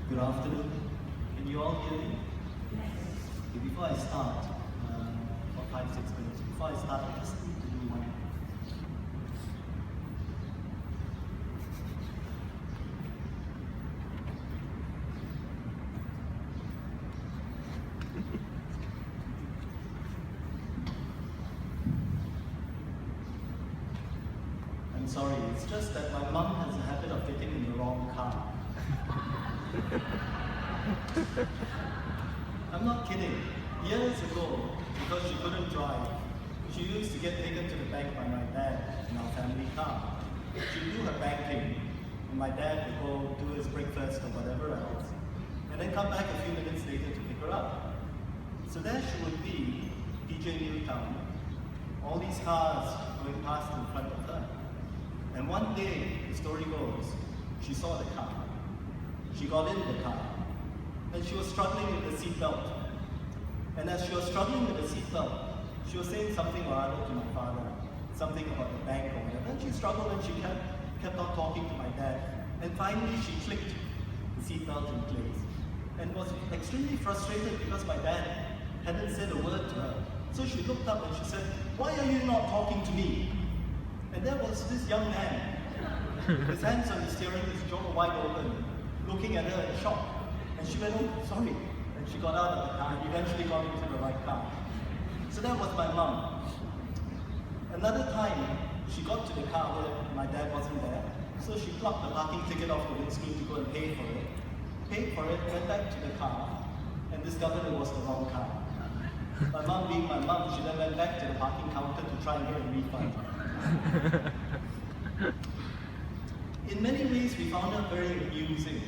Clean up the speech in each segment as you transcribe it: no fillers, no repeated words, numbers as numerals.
Good afternoon. Can you all hear me? Okay, before I start, for 5-6 minutes, before I start, I just need to do one. I'm sorry, it's just that my mum has a habit of getting in the wrong car. I'm not kidding. Years ago, because she couldn't drive, she used to get taken to the bank by my dad in our family car. She'd do her banking, and my dad would go do his breakfast or whatever else, and then come back a few minutes later to pick her up. So there she would be, DJ Newtown, all these cars going past in front of her. And one day, the story goes, she saw the car. She got in the car, and she was struggling with the seatbelt. And as she was struggling with the seatbelt, she was saying something or other to my father, something about the bank or whatever. And she struggled and she kept on talking to my dad. And finally, she clicked the seatbelt in place and was extremely frustrated because my dad hadn't said a word to her. So she looked up and she said, "Why are you not talking to me?" And there was this young man, his hands on the steering, his jaw wide open, looking at her in shock. And she went, "Oh, sorry." And she got out of the car and eventually got into the right car. So that was my mum. Another time, she got to the car where my dad wasn't there. So she plucked the parking ticket off the windscreen to go and pay for it. Paid for it, went back to the car, and discovered it was the wrong car. My mum being my mum, she then went back to the parking counter to try and get a refund. In many ways, we found her very amusing.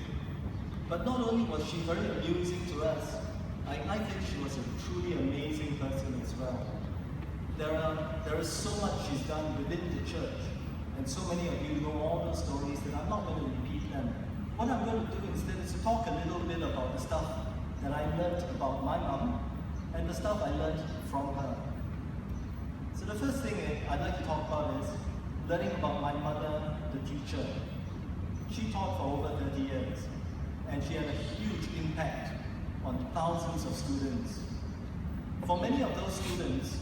But not only was she very amusing to us, I think she was a truly amazing person as well. There is so much she's done within the church, and so many of you know all those stories that I'm not going to repeat them. What I'm going to do instead is to talk a little bit about the stuff that I learned about my mum and the stuff I learned from her. So the first thing I'd like to talk about is learning about my mother, the teacher. She taught for over 30 years, and she had a huge impact on thousands of students. For many of those students,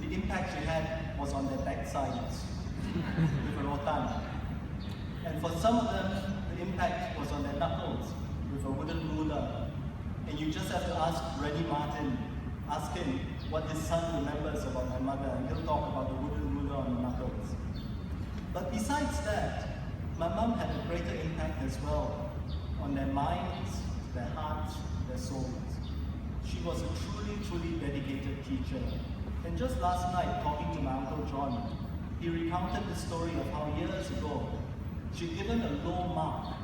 the impact she had was on their backsides with a rotan. And for some of them, the impact was on their knuckles with a wooden ruler. And you just have to ask Rennie Martin, ask him what his son remembers about my mother, and he'll talk about the wooden ruler on the knuckles. But besides that, my mum had a greater impact as well on their minds, their hearts, their souls. She was a truly, truly dedicated teacher. And just last night, talking to my Uncle John, he recounted the story of how years ago, she'd given a low mark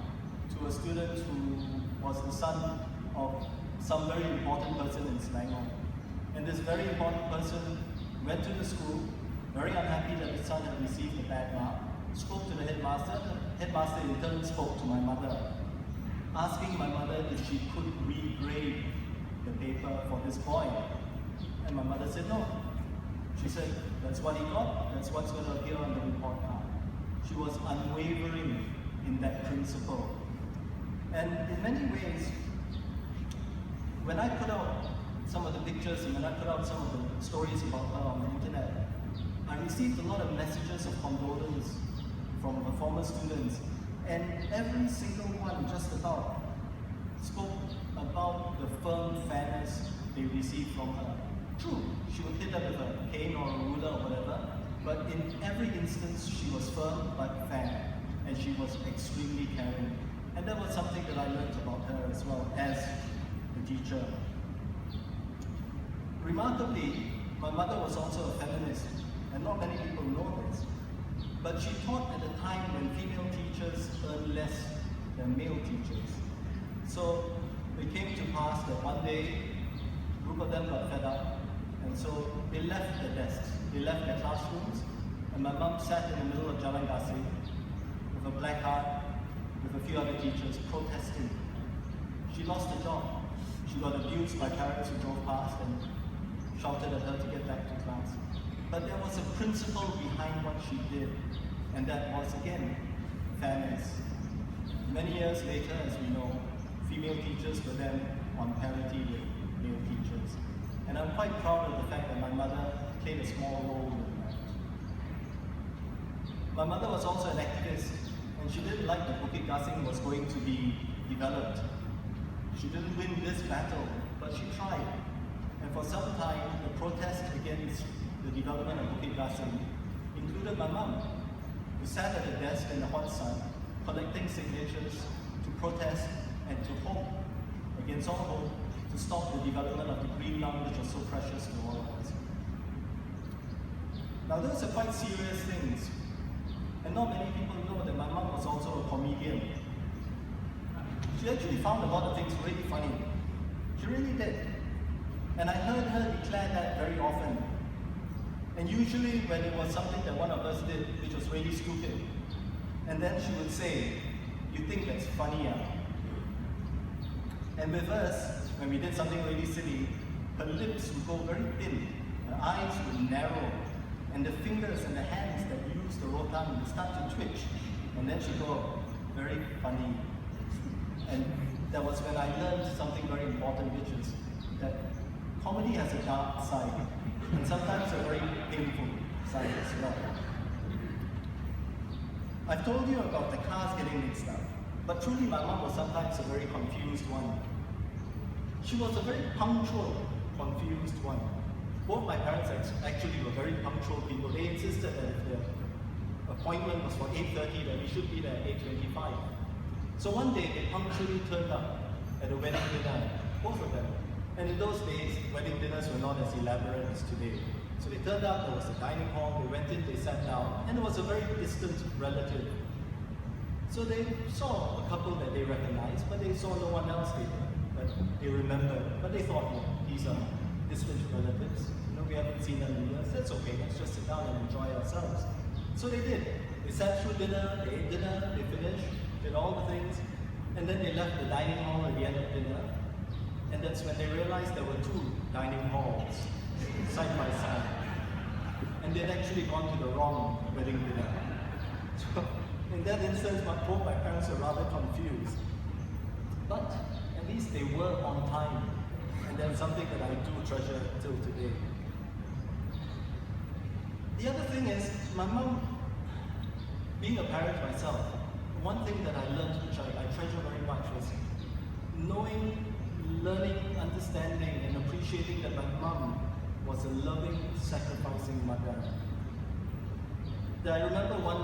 to a student who was the son of some very important person in Selangor. And this very important person went to the school, very unhappy that his son had received a bad mark, spoke to the headmaster. The headmaster in turn spoke to my mother, asking my mother if she could regrade the paper for this boy. And my mother said no. She said, "That's what he got, that's what's going to appear on the report card." She was unwavering in that principle. And in many ways, when I put out some of the pictures and when I put out some of the stories about her on the internet, I received a lot of messages of condolence from her former students, and every single one just about spoke about the firm fairness they received from her. True, she would hit them with a cane or a ruler or whatever, but in every instance she was firm but fair, and she was extremely caring. And that was something that I learned about her as well as a teacher. Remarkably, my mother was also a feminist, and not many people know this. But she taught at a time when female teachers earned less than male teachers. So it came to pass that one day, a group of them got fed up, and so they left their desks, they left their classrooms, and my mum sat in the middle of Jalan Gasing with a black heart, with a few other teachers protesting. She lost her job. She got abused by parents who drove past and shouted at her to get back to class. But there was a principle behind what she did, and that was, again, fairness. Many years later, as we know, female teachers, but then on parity with male teachers. And I'm quite proud of the fact that my mother played a small role in that. My mother was also an activist, and she didn't like the Bukit Gasing was going to be developed. She didn't win this battle, but she tried. And for some time, the protest against the development of Bukit Gasing included my mum, who sat at a desk in the hot sun, collecting signatures to protest and to hope, against all hope, to stop the development of the green lung, which was so precious to all of us. Now, those are quite serious things, and not many people know that my mum was also a comedian. She actually found a lot of things really funny. She really did. And I heard her declare that very often. And usually when it was something that one of us did, which was really stupid, and then she would say, "You think that's funny, huh?" And with us, when we did something really silly, her lips would go very thin, her eyes would narrow, and the fingers and the hands that use the rotan would start to twitch. And then she'd go, "Very funny." And that was when I learned something very important, which is that comedy has a dark side, and sometimes a very painful side as well. I've told you about the cars getting mixed up, but truly my mom was sometimes a very confused one. She was a very punctual, confused one. Both my parents actually were very punctual people. They insisted that if the appointment was for 8:30, that we should be there at 8:25. So one day they punctually turned up at a wedding dinner, both of them. And in those days, wedding dinners were not as elaborate as today. So they turned up, there was a dining hall, they went in, they sat down, and it was a very distant relative. So they saw a couple that they recognized, but they saw no one else that they remembered. But they thought, well, these are distant relatives. You know, we haven't seen them in years. That's okay, let's just sit down and enjoy ourselves. So they did. They sat through dinner, they ate dinner, they finished, did all the things, and then they left the dining hall at the end of dinner. And that's when they realized there were two dining halls, side by side. And they'd actually gone to the wrong wedding dinner. So in that instance, both my parents were rather confused. But at least they were on time. And that's something that I do treasure till today. The other thing is, my mom, being a parent myself, one thing that I learned, which I treasure very much, was learning, understanding, and appreciating that my mom was a loving, sacrificing mother. I remember one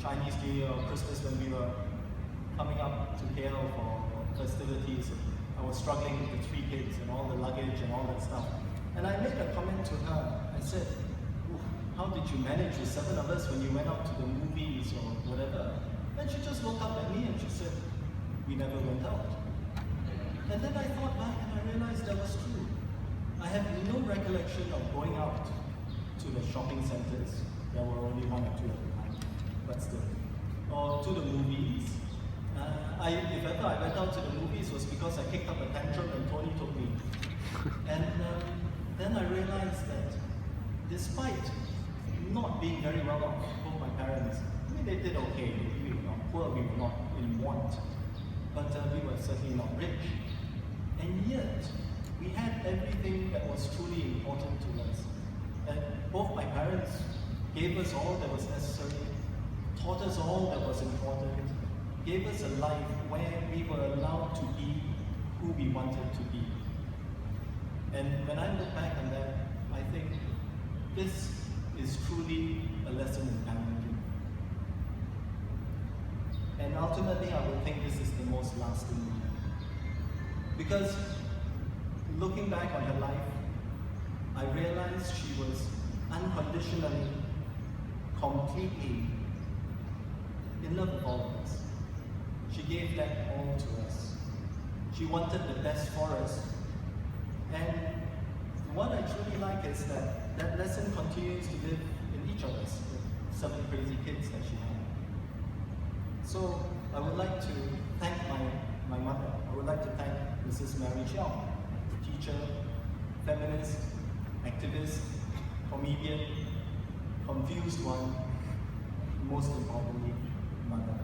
Chinese New Year or Christmas when we were coming up to KL for festivities. I was struggling with the 3 kids and all the luggage and all that stuff. And I made a comment to her. I said, "How did you manage with 7 of us when you went out to the movies or whatever?" And she just looked up at me and she said, "We never went out." And then I thought back and I realized that was true. I have no recollection of going out to the shopping centers. There were only 1 or 2 at the time, but still. Or to the movies. If ever I went out to the movies, was because I kicked up a tantrum and Tony took me. And then I realized that despite not being very well off, both my parents, I mean, they did okay. We were not poor, we were not in want, but we were certainly not rich. And yet, we had everything that was truly important to us. And both my parents gave us all that was necessary, taught us all that was important, gave us a life where we were allowed to be who we wanted to be. And when I look back on that, I think this is truly a lesson in parenting. And ultimately, I would think this is the most lasting one. Because looking back on her life, I realized she was unconditionally, completely in love with all of us. She gave that all to us. She wanted the best for us. And what I truly like is that that lesson continues to live in each of us, the 7 crazy kids that she had. So I would like to thank my mother. I would like to thank Mrs. Mary Cheong, teacher, feminist, activist, comedian, confused one, most importantly, mother.